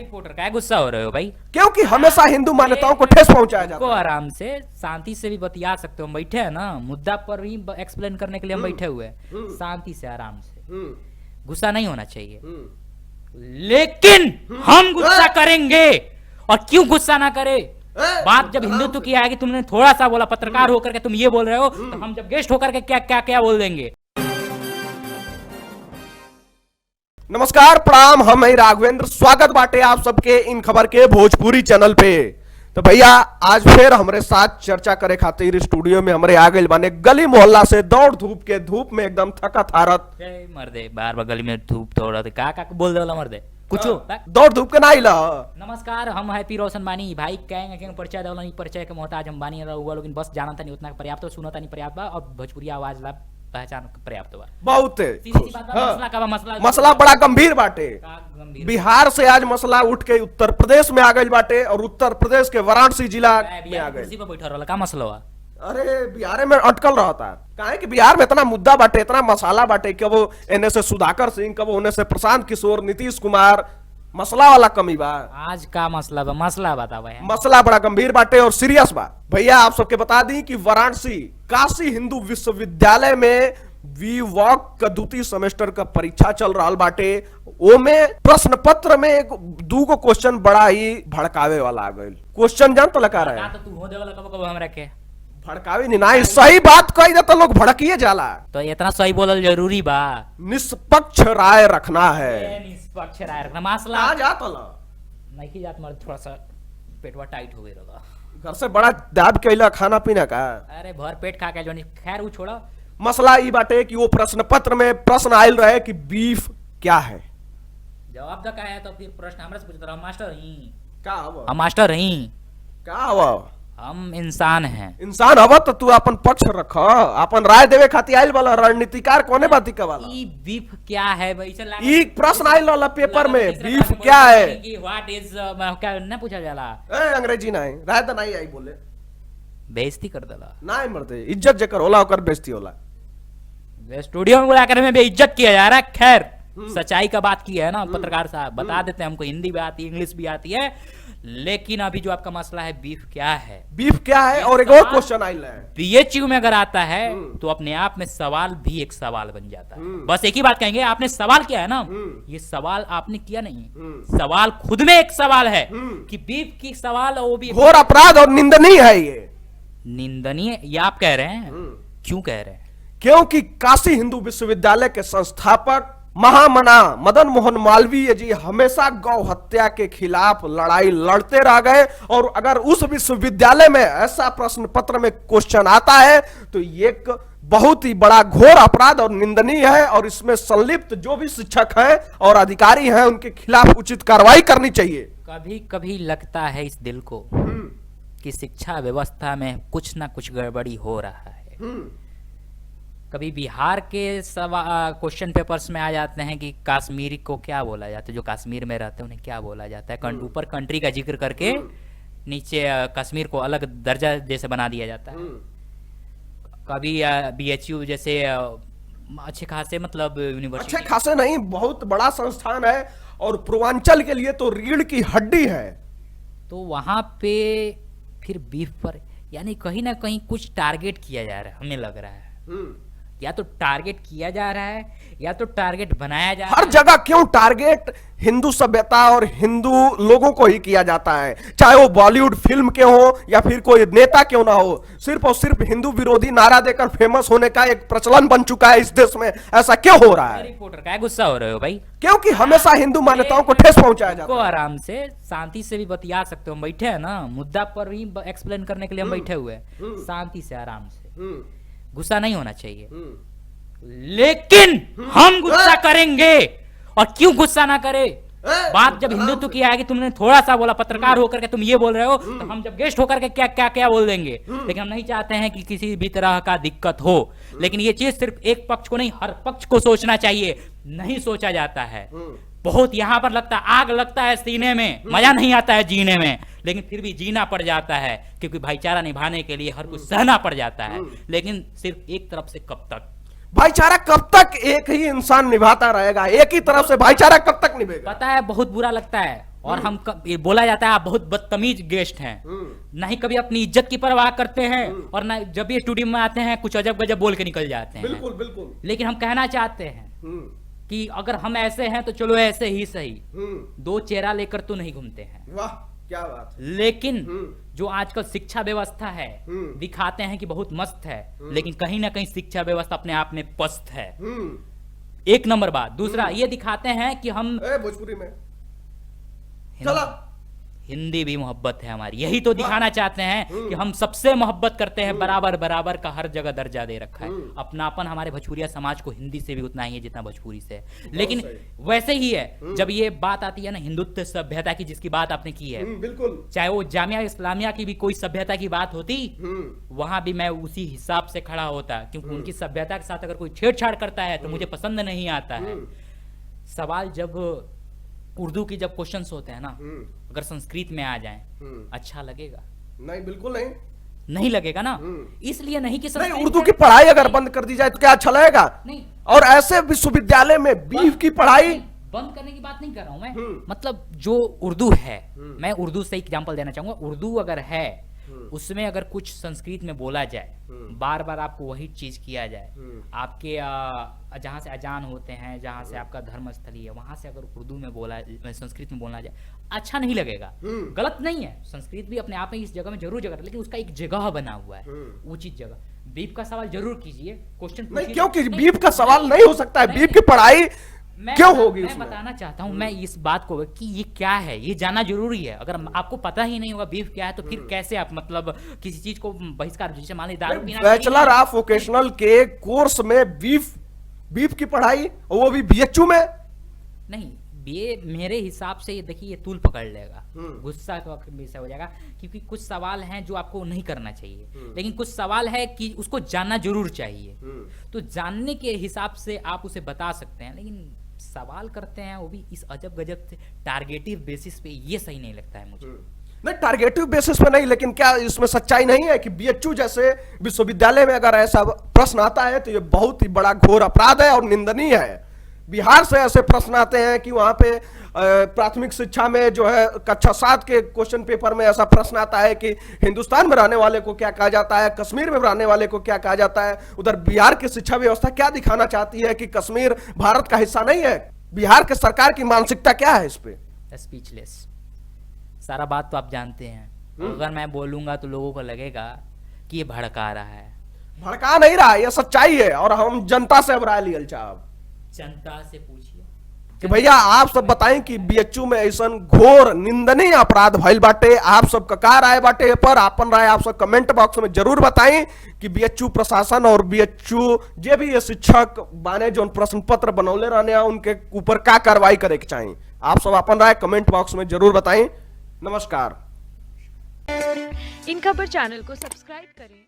Reporter क्या गुस्सा हो रहे हो भाई? क्योंकि हमेशा हिंदू मान्यताओं को ठेस पहुंचाया जाता को है। आराम से शांति से भी बतिया सकते हो, हम बैठे हैं ना, मुद्दा पर ही एक्सप्लेन करने के लिए हम बैठे हुए हैं, शांति से आराम से। गुस्सा नहीं होना चाहिए, लेकिन हम गुस्सा करेंगे। और क्यों गुस्सा ना करे? बात जब हिंदुत्व की आएगी, तुमने थोड़ा सा बोला पत्रकार होकर के तुम ये बोल रहे हो, तो हम जब गेस्ट होकर के क्या क्या क्या बोल देंगे। नमस्कार, प्रणाम, हम है राघवेंद्र। स्वागत बाटे आप सबके इन खबर के भोजपुरी चैनल पे। तो भैया आज फिर हमारे साथ चर्चा करे खातिर स्टूडियो में हमारे आ गए बाने गली मोहल्ला से दौड़ धूप के धूप में एकदम थका थारत मर्दे बार बार गली में धूप थोड़ा का बोल दे वाला मर्दे कुछ दौड़ धूप के ना आइला। नमस्कार, हम हैप्पी रोशन बानी भाई, कहेंगे परिचय देवला नहीं, परिचय के मोहताज हम बानी हुआ, लेकिन बस जाना था नहीं उतना पर्याप्त, सुना नहीं पर्याप्त बा, और भोजपुरी आवाज ला पहचान पर्याप्त बा। बहुत मसला मसला बड़ा गंभीर बाटे। बिहार से आज मसला उठ के उत्तर प्रदेश में आ गई बाटे, और उत्तर प्रदेश के वाराणसी जिला में आ गई। बैठा रहा का मसला हुआ? अरे बिहार में अटकल रहा था, काहे कि बिहार में इतना मुद्दा बाटे, इतना मसाला बाटे कि वो एने से सुधाकर सिंह, कब होने से प्रशांत किशोर, नीतीश कुमार, मसला वाला कमी बा। आज का मसला बा, मसला बता भाई। मसला बड़ा गंभीर बाटे और सीरियस बा। भैया आप सबके बता दी कि वाराणसी काशी हिंदू विश्वविद्यालय में वीवॉक का द्वितीय सेमेस्टर का परीक्षा चल रहा बाटे। वो में प्रश्न पत्र में एक दूगो क्वेश्चन बड़ा ही भड़कावे वाला आ गए। क्वेश्चन जान तो लगा रहा है, तू हो दे वाला कब हम रखे भड़कावे नहीं, सही बात कही दे तो लोग भड़किए जाला। तो इतना सही बोलल जरूरी बा। निष्पक्ष राय रखना है, निष्पक्ष राय रखना। मसला आ जात नहीं की जात, मर्द थोड़ा सा पेटवा टाइट हो गया, घर से बड़ा दाब के खाना पीना का। अरे भर पेट खा के जो नहीं, खैर वो छोड़ा। मसला ये बाटे कि वो प्रश्न पत्र में प्रश्न आयल रहे कि बीफ क्या है। जवाब तो क्या है, तो फिर प्रश्न हमरा से पूछता रहा, मास्टर ही का हवा? हम मास्टर ही का हवा? हम इंसान हैं। इंसान हवा तो तू अपन पक्ष रख, अपन राय देवे खातिर आयल वाला रणनीतिकार कोने बाती का वाला। ई बीफ क्या है भाई? ई प्रश्न आयल वाला पेपर में, बीफ क्या है, व्हाट इज, क्या ना पूछा जाला। अंग्रेजी नहीं राय तो नहीं आई बोले, बेइज्जती कर देला। नहीं मरते, इज्जत जेकर होला ओकर बेइज्जती होला। स्टूडियो में बुलाकर हमें बेइज्जत किया जा रहा है। खैर सच्चाई का बात की है ना पत्रकार साहब, बता देते हैं, हमको हिंदी भी आती है, इंग्लिश भी आती है, लेकिन अभी जो आपका मसला है बीफ क्या है, बीफ क्या है, और एक और क्वेश्चन आइल है। बीएचयू में अगर आता है तो अपने आप में सवाल भी एक सवाल बन जाता है। बस एक ही बात कहेंगे, आपने सवाल किया है ना, ये सवाल आपने किया नहीं, सवाल खुद में एक सवाल है कि बीफ की सवाल, वो भी घोर अपराध और निंदनीय है। ये निंदनीय ये आप कह रहे हैं? क्यों कह रहे हैं? क्योंकि काशी हिंदू विश्वविद्यालय के संस्थापक महामना मदन मोहन मालवीय जी हमेशा गौ हत्या के खिलाफ लड़ाई लड़ते रह गए, और अगर उस विश्वविद्यालय में ऐसा प्रश्न पत्र में क्वेश्चन आता है तो ये एक बहुत ही बड़ा घोर अपराध और निंदनीय है, और इसमें संलिप्त जो भी शिक्षक हैं और अधिकारी हैं उनके खिलाफ उचित कार्रवाई करनी चाहिए। कभी कभी लगता है इस दिल को कि शिक्षा व्यवस्था में कुछ ना कुछ गड़बड़ी हो रहा है। कभी बिहार के क्वेश्चन पेपर्स में आ जाते हैं कि कश्मीरी को क्या बोला जाता है, जो कश्मीर में रहते हैं उन्हें क्या बोला जाता है, ऊपर कंट्री का जिक्र करके नीचे कश्मीर को अलग दर्जा जैसे बना दिया जाता है। कभी बीएचयू जैसे अच्छे खासे, मतलब यूनिवर्सिटी, अच्छे खासे नहीं, बहुत बड़ा संस्थान है और पूर्वांचल के लिए तो रीढ़ की हड्डी है, तो वहां पे फिर बीफ पर यानी कहीं ना कहीं कुछ टारगेट किया जा रहा है, हमें लग रहा है। या तो टारगेट किया जा रहा है या तो टारगेट बनाया जा रहा है। हर जगह क्यों टारगेट हिंदू सभ्यता और हिंदू लोगों को ही किया जाता है, चाहे वो बॉलीवुड फिल्म के हो या फिर कोई नेता क्यों ना हो, सिर्फ और सिर्फ हिंदू विरोधी नारा देकर फेमस होने का एक प्रचलन बन चुका है इस देश में। ऐसा क्यों हो रहा है? रिपोर्टर क्या गुस्सा हो रहे हो भाई? क्योंकि हमेशा हिंदू मान्यताओं को ठेस पहुंचाया जाता है। आराम से शांति से भी बतिया सकते हो, हम बैठे हैं ना, मुद्दा पर ही एक्सप्लेन करने के लिए हम बैठे हुए हैं, शांति से आराम से। गुस्सा नहीं होना चाहिए, लेकिन हम गुस्सा करेंगे। और क्यों गुस्सा ना करे? बात जब हिंदुत्व की आएगी, तुमने थोड़ा सा बोला पत्रकार होकर के तुम ये बोल रहे हो, तो हम जब गेस्ट होकर के क्या क्या क्या बोल देंगे। लेकिन हम नहीं चाहते हैं कि किसी भी तरह का दिक्कत हो, लेकिन ये चीज सिर्फ एक पक्ष को नहीं, हर पक्ष को सोचना चाहिए। नहीं सोचा जाता है, बहुत यहाँ पर लगता है, आग लगता है सीने में, मजा नहीं आता है जीने में, लेकिन फिर भी जीना पड़ जाता है, क्योंकि भाईचारा निभाने के लिए हर कुछ सहना पड़ जाता है। लेकिन सिर्फ एक तरफ से कब तक भाईचारा, कब तक एक ही इंसान निभाता रहेगा? एक ही तरफ से भाईचारा कब तक निभेगा? पता है बहुत बुरा लगता है, और ये बोला जाता है आप बहुत बदतमीज गेस्ट हैं, ना ही कभी अपनी इज्जत की परवाह करते हैं और ना जब ये स्टूडियो में आते हैं कुछ अजब गजब बोल के निकल जाते हैं। बिल्कुल बिल्कुल। लेकिन हम कहना चाहते हैं कि अगर हम ऐसे हैं तो चलो ऐसे ही सही, दो चेहरा लेकर तो नहीं घूमते हैं। वाह क्या बात है। लेकिन जो आजकल शिक्षा व्यवस्था है, दिखाते हैं कि बहुत मस्त है, लेकिन कहीं ना कहीं शिक्षा व्यवस्था अपने आप में पस्त है। एक नंबर बात। दूसरा ये दिखाते हैं कि हम भोजपुरी में चला हिंदी भी मोहब्बत है हमारी, यही तो दिखाना चाहते हैं कि हम सबसे मोहब्बत करते हैं, बराबर बराबर का हर जगह दर्जा दे रखा है। अपनापन हमारे भोजपुरिया समाज को हिंदी से भी उतना ही है जितना भोजपुरी से है। लेकिन वैसे ही है जब ये बात आती है ना हिंदुत्व सभ्यता की, जिसकी बात आपने की है, बिल्कुल, चाहे वो जामिया इस्लामिया की भी कोई सभ्यता की बात होती, वहां भी मैं उसी हिसाब से खड़ा होता, क्योंकि उनकी सभ्यता के साथ अगर कोई छेड़छाड़ करता है तो मुझे पसंद नहीं आता है। सवाल जब उर्दू की जब क्वेश्चंस होते हैं ना, अगर संस्कृत में आ जाएं, अच्छा लगेगा? नहीं, बिल्कुल नहीं, नहीं लगेगा ना। इसलिए नहीं कि नहीं, उर्दू की पढ़ाई अगर बंद कर दी जाए तो क्या अच्छा लगेगा? नहीं। और ऐसे विश्वविद्यालय में बीफ की पढ़ाई बंद करने की बात नहीं कर रहा हूं मैं, मतलब जो उर्दू है, मैं उर्दू से एग्जांपल देना चाहूंगा। उर्दू अगर है, उसमें अगर कुछ संस्कृत में बोला जाए, बार बार आपको वही चीज किया जाए, आपके जहां से अजान होते हैं, जहां से आपका धर्म स्थली है, वहां से अगर उर्दू में बोला, संस्कृत में बोला जाए, अच्छा नहीं लगेगा। गलत नहीं है, संस्कृत भी अपने आप में इस जगह में जरूर जगह, लेकिन उसका एक जगह बना हुआ है, उचित जगह। बीफ का सवाल जरूर कीजिए, क्वेश्चन नहीं, क्योंकि बीफ का सवाल नहीं हो सकता है, बीफ की पढ़ाई क्यों होगी? मैं बताना चाहता हूं मैं इस बात को कि ये क्या है, ये जानना जरूरी है। अगर आपको पता ही नहीं होगा बीफ क्या है तो फिर कैसे आप मतलब किसी चीज को बहिष्कार, जैसे मान लीजिए दारू पीना, बैचलर ऑफ वोकेशनल के कोर्स में बीफ की पढ़ाई, वो भी बीएचयू में नहीं। ये मेरे हिसाब से ये देखिए, ये तूल पकड़ लेगा, गुस्सा का विषय हो जाएगा, क्योंकि कुछ सवाल हैं जो आपको नहीं करना चाहिए, लेकिन कुछ सवाल है कि उसको जानना जरूर चाहिए। तो जानने के हिसाब से आप उसे बता सकते हैं, लेकिन सवाल करते हैं वो भी इस अजब गजब से टारगेटिव बेसिस पे, ये सही नहीं लगता है मुझे। नहीं, टारगेटिव बेसिस पे नहीं, लेकिन क्या इसमें सच्चाई नहीं है कि बीएचयू जैसे विश्वविद्यालय में अगर ऐसा प्रश्न आता है तो ये बहुत ही बड़ा घोर अपराध है और निंदनीय है। बिहार से ऐसे प्रश्न आते हैं कि वहां पे प्राथमिक शिक्षा में जो है कक्षा 7 के क्वेश्चन पेपर में ऐसा प्रश्न आता है कि हिंदुस्तान में रहने वाले को क्या कहा जाता है, कश्मीर में रहने वाले को क्या कहा जाता है। उधर बिहार की शिक्षा व्यवस्था क्या दिखाना चाहती है कि कश्मीर भारत का हिस्सा नहीं है। बिहार के सरकार की मानसिकता क्या है इस पे? स्पीचलेस। सारा बात तो आप जानते हैं, अगर मैं बोलूंगा तो लोगों को लगेगा कि ये भड़का रहा है। भड़का नहीं रहा, ये सच्चाई है। और हम जनता से अब राय लियल चाहब, जनता से पूछिए कि भैया आप सब बताएं कि बीएचयू में ऐसा घोर निंदनीय अपराध भइल बाटे, आप सब का राय बाटे पर? आपन राय आप सब कमेंट बॉक्स में जरूर बताएं कि बीएचयू प्रशासन और बीएचयू जे भी ये शिक्षक बाने जो प्रश्न पत्र बनौले रहने हैं उनके ऊपर क्या कार्रवाई करे के चाहिए। आप सब अपन राय कमेंट बॉक्स में जरूर बताएं। नमस्कार। इन खबर चैनल को सब्सक्राइब करें।